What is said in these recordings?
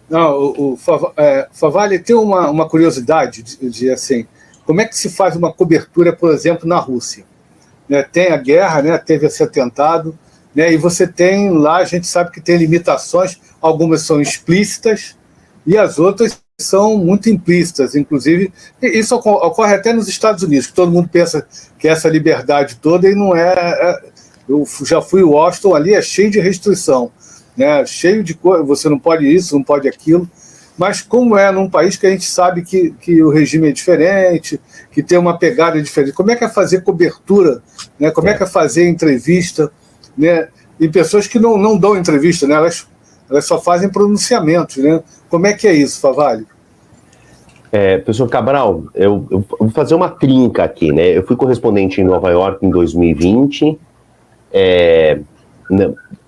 Não, Favale tem uma curiosidade assim, como é que se faz uma cobertura, por exemplo, na Rússia? Né, tem a guerra, né, teve esse atentado, né, e você tem lá, a gente sabe que tem limitações, algumas são explícitas e as outras são muito implícitas, inclusive, isso ocorre até nos Estados Unidos, que todo mundo pensa que essa liberdade toda e não é. Eu já fui em Washington, ali é cheio de restrição, né, cheio de coisa, você não pode isso, não pode aquilo, mas como é num país que a gente sabe que o regime é diferente, que tem uma pegada diferente, como é que é fazer cobertura, né? Como é que é fazer entrevista, né? E pessoas que não dão entrevista, né? Elas só fazem pronunciamentos, né? Como é que é isso, Favale? Professor Cabral, eu vou fazer uma trinca aqui, né? Eu fui correspondente em Nova York em 2020,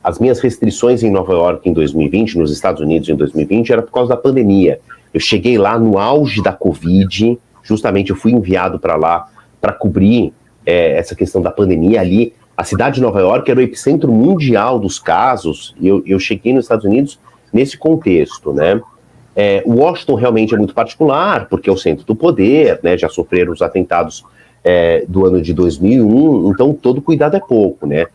as minhas restrições em Nova York em 2020, nos Estados Unidos em 2020, era por causa da pandemia. Eu cheguei lá no auge da Covid, justamente eu fui enviado para lá para cobrir essa questão da pandemia ali. A cidade de Nova York era o epicentro mundial dos casos, e eu cheguei nos Estados Unidos nesse contexto, né? Washington realmente é muito particular, porque é o centro do poder, né? Já sofreram os atentados do ano de 2001, então todo cuidado é pouco, né?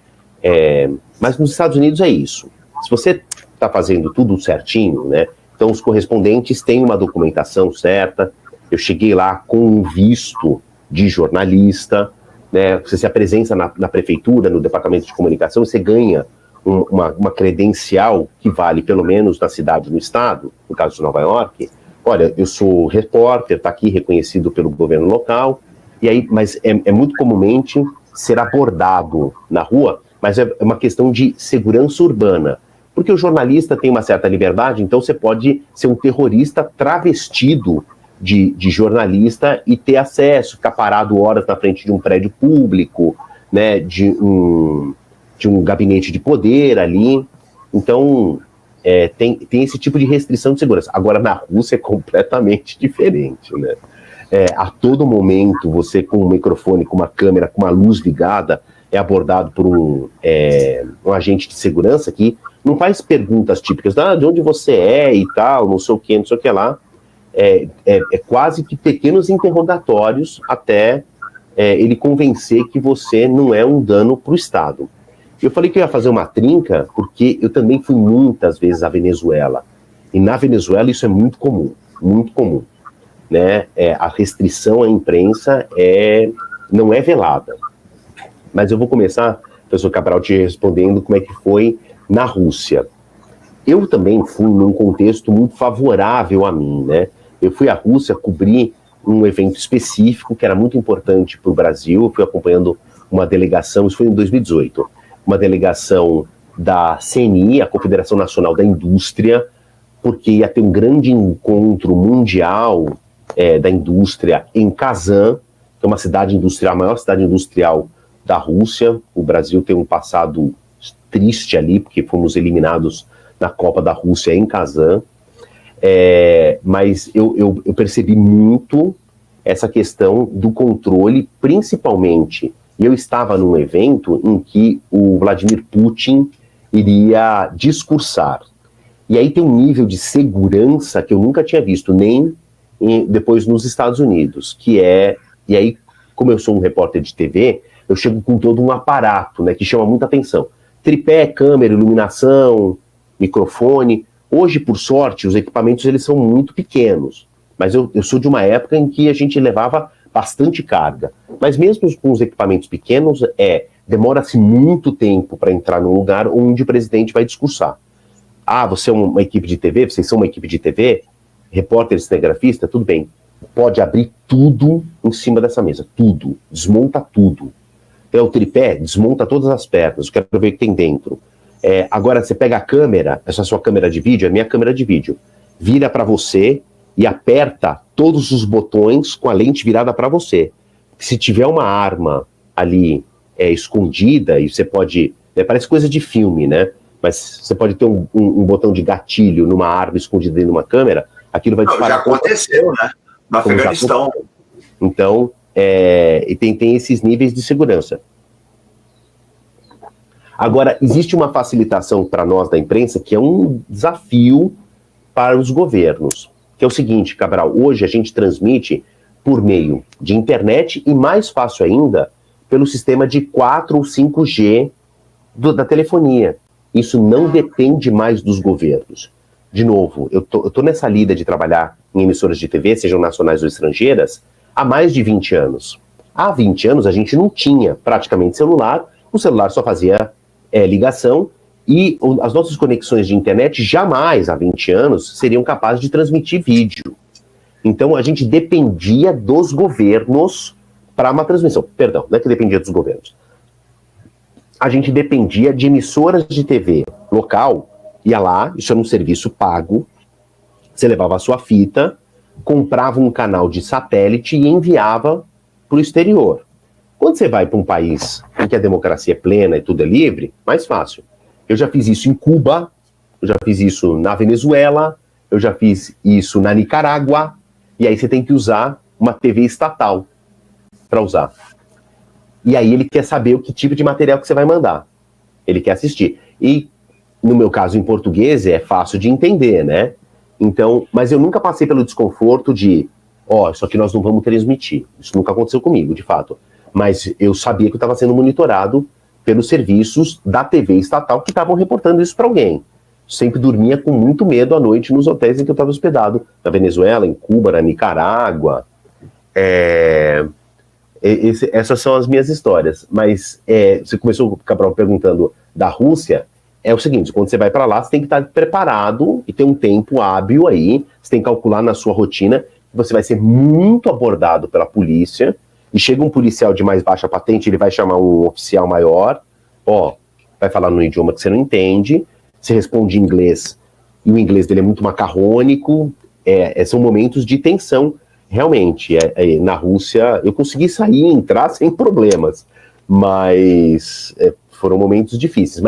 Mas nos Estados Unidos é isso. Se você está fazendo tudo certinho, né? Então os correspondentes têm uma documentação certa. Eu cheguei lá com um visto de jornalista, né? Você se apresenta na prefeitura, no departamento de comunicação, você ganha uma credencial que vale pelo menos na cidade, no estado, no caso de Nova York. Olha, eu sou repórter, está aqui reconhecido pelo governo local, e aí, mas é muito comumente ser abordado na rua, mas é uma questão de segurança urbana, porque o jornalista tem uma certa liberdade, então você pode ser um terrorista travestido de jornalista e ter acesso, ficar parado horas na frente de um prédio público, né, de um gabinete de poder ali. Então, tem esse tipo de restrição de segurança. Agora, na Rússia é completamente diferente, né? A todo momento, você com um microfone, com uma câmera, com uma luz ligada, é abordado por um agente de segurança que não faz perguntas típicas, de onde você é e tal, não sei o que lá. É quase que pequenos interrogatórios até ele convencer que você não é um dano para o Estado. Eu falei que eu ia fazer uma trinca porque eu também fui muitas vezes à Venezuela. E na Venezuela isso é muito comum, né? A restrição à imprensa não é velada. Mas eu vou começar, professor Cabral, te respondendo como é que foi na Rússia. Eu também fui num contexto muito favorável a mim, né? Eu fui à Rússia cobrir um evento específico que era muito importante para o Brasil. Eu fui acompanhando uma delegação, isso foi em 2018, uma delegação da CNI, a Confederação Nacional da Indústria, porque ia ter um grande encontro mundial da indústria em Kazan, que é uma cidade industrial, a maior cidade industrial da Rússia. O Brasil tem um passado triste ali, porque fomos eliminados na Copa da Rússia em Kazan. Mas eu percebi muito essa questão do controle, principalmente, e eu estava num evento em que o Vladimir Putin iria discursar. E aí tem um nível de segurança que eu nunca tinha visto, nem depois nos Estados Unidos, e aí, como eu sou um repórter de TV, eu chego com todo um aparato, né, que chama muita atenção. Tripé, câmera, iluminação, microfone. Hoje, por sorte, os equipamentos eles são muito pequenos, mas eu sou de uma época em que a gente levava bastante carga. Mas mesmo com os equipamentos pequenos, demora-se muito tempo para entrar num lugar onde o presidente vai discursar. Você é uma equipe de TV? Vocês são uma equipe de TV? Repórter, cinegrafista? Tudo bem. Pode abrir tudo em cima dessa mesa. Tudo. Desmonta tudo. O tripé, desmonta todas as pernas. Eu quero ver o que tem dentro. Agora você pega a câmera, essa sua câmera de vídeo, é minha câmera de vídeo, vira para você e aperta todos os botões com a lente virada para você. Se tiver uma arma ali escondida, e você pode... parece coisa de filme, né? Mas você pode ter um botão de gatilho numa arma escondida dentro de uma câmera, aquilo vai disparar... Já aconteceu, né? No Afeganistão. Então, e tem esses níveis de segurança. Agora, existe uma facilitação para nós da imprensa que é um desafio para os governos, que é o seguinte, Cabral, hoje a gente transmite por meio de internet e mais fácil ainda pelo sistema de 4 ou 5G da telefonia. Isso não depende mais dos governos. De novo, eu tô nessa lida de trabalhar em emissoras de TV, sejam nacionais ou estrangeiras, há mais de 20 anos. Há 20 anos a gente não tinha praticamente celular, o celular só fazia ligação e as nossas conexões de internet jamais, há 20 anos, seriam capazes de transmitir vídeo. Então a gente dependia dos governos para uma transmissão. Perdão, não é que dependia dos governos. A gente dependia de emissoras de TV local, ia lá, isso era um serviço pago, você levava a sua fita, comprava um canal de satélite e enviava para o exterior. Quando você vai para um país em que a democracia é plena e tudo é livre, mais fácil. Eu já fiz isso em Cuba, eu já fiz isso na Venezuela, eu já fiz isso na Nicarágua, e aí você tem que usar uma TV estatal para usar. E aí ele quer saber o que tipo de material que você vai mandar. Ele quer assistir. E, no meu caso, em português, é fácil de entender, né? Então, mas eu nunca passei pelo desconforto de, isso aqui nós não vamos transmitir. Isso nunca aconteceu comigo, de fato. Mas eu sabia que eu estava sendo monitorado pelos serviços da TV estatal que estavam reportando isso para alguém. Sempre dormia com muito medo à noite nos hotéis em que eu estava hospedado. Na Venezuela, em Cuba, na Nicarágua. Essas são as minhas histórias. Mas você começou, Cabral, perguntando da Rússia. É o seguinte, quando você vai para lá, você tem que estar preparado e ter um tempo hábil aí. Você tem que calcular na sua rotina que você vai ser muito abordado pela polícia. E chega um policial de mais baixa patente, ele vai chamar um oficial maior. Vai falar num idioma que você não entende. Você responde em inglês. E o inglês dele é muito macarrônico. São momentos de tensão. Realmente, na Rússia, eu consegui sair e entrar sem problemas. Mas foram momentos difíceis.